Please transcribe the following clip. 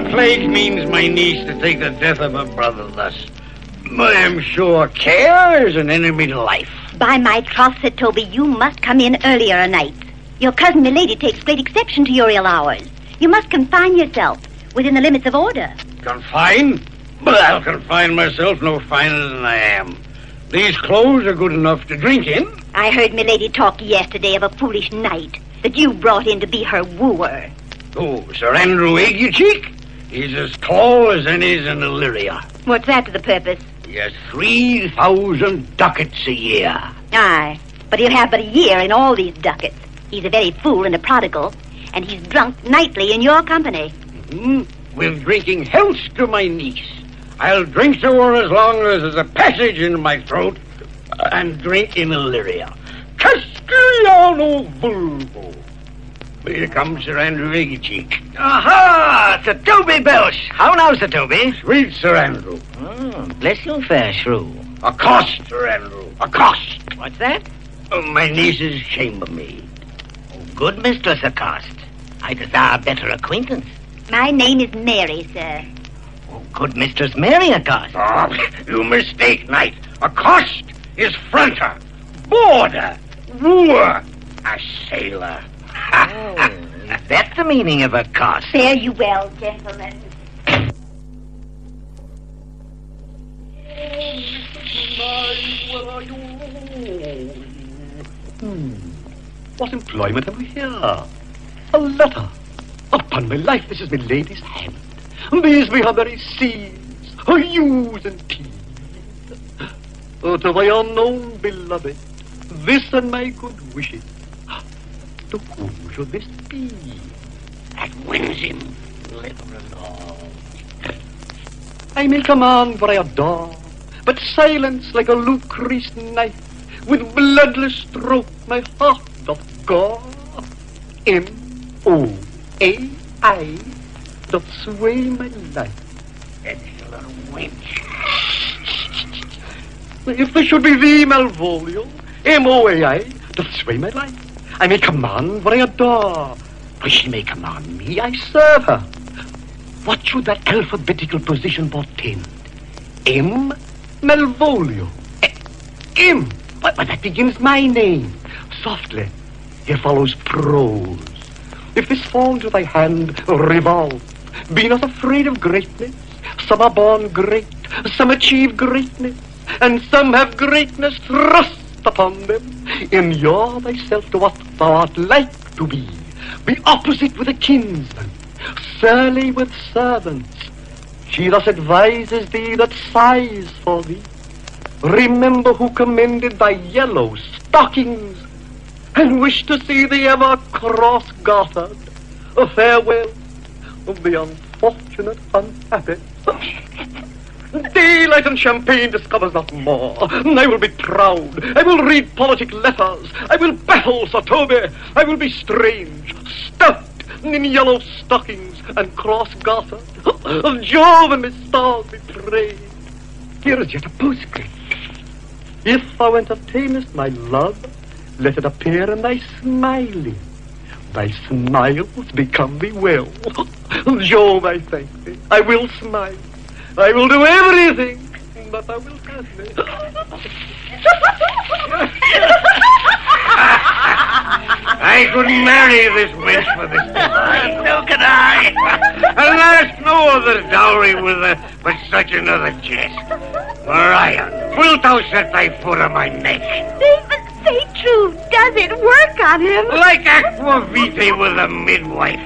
plague means my niece to take the death of her brother thus? I am sure care is an enemy to life. By my troth, Sir Toby, you must come in earlier a night. Your cousin milady takes great exception to your ill hours. You must confine yourself within the limits of order. Confine? But I'll confine myself no finer than I am. These clothes are good enough to drink in. I heard milady talk yesterday of a foolish knight that you brought in to be her wooer. Oh, Sir Andrew Aguecheek? He's as tall as any's in Illyria. What's that to the purpose? He has 3,000 ducats a year. Aye, but he'll have but a year in all these ducats. He's a very fool and a prodigal, and he's drunk nightly in your company. With drinking health to my niece. I'll drink to her as long as there's a passage in my throat, and drink in Illyria. Castellano Vulvo. Here comes Sir Andrew Aguecheek. Aha! Sir Toby Belch. How now, Sir Toby? Sweet Sir Andrew. Oh, bless you, fair shrew. Accost, Sir Andrew. Accost. What's that? My niece's chambermaid. Oh, good Mistress Accost. I desire better acquaintance. My name is Mary, sir. Oh, good Mistress Mary Accost. Oh, you mistake, knight. Accost is fronter, boarder, wooer, a sailor. Oh, is that the meaning of accost? Fare you well, gentlemen. What employment have we here? A letter. Upon my life, this is my lady's hand. These be her very seeds, her ewes and teeth. Oh, to my unknown beloved, this and my good wishes. To whom should this be? That wins him. Let her alone. I may command what I adore, but silence like a Lucrece knife, with bloodless stroke my heart doth gore. M-O-A-I doth sway my life. Excellent wench. If there should be thee, Malvolio, M-O-A-I doth sway my life. I may command what I adore, but she may command me, I serve her. What should that alphabetical position portend? M. Malvolio. M. But that begins my name. Softly, here follows prose. If this fall to thy hand, revolve. Be not afraid of greatness. Some are born great, some achieve greatness, and some have greatness thrust upon them. Inure thyself to what thou art like to be. Be opposite with a kinsman, surly with servants. She thus advises thee that sighs for thee. Remember who commended thy yellow stockings, and wish to see thee ever cross-gartered. A farewell of the unfortunate unhappy. Daylight and champagne discovers not more. I will be proud. I will read politic letters. I will battle Sir Toby. I will be strange, stout, in yellow stockings and cross-gartered. Of Jove and his stars be praised. Here is yet a postscript. If thou entertainest my love, let it appear in thy smiling. Thy smiles become thee well. Jove, I thank thee. I will smile. I will do everything that thou wilt have me. I could marry this wench for this divine. So can I. And ask no other dowry with her but such another chest. Marion, wilt thou set thy foot on my neck? Say true, does it work on him? Like aqua vitae with a midwife.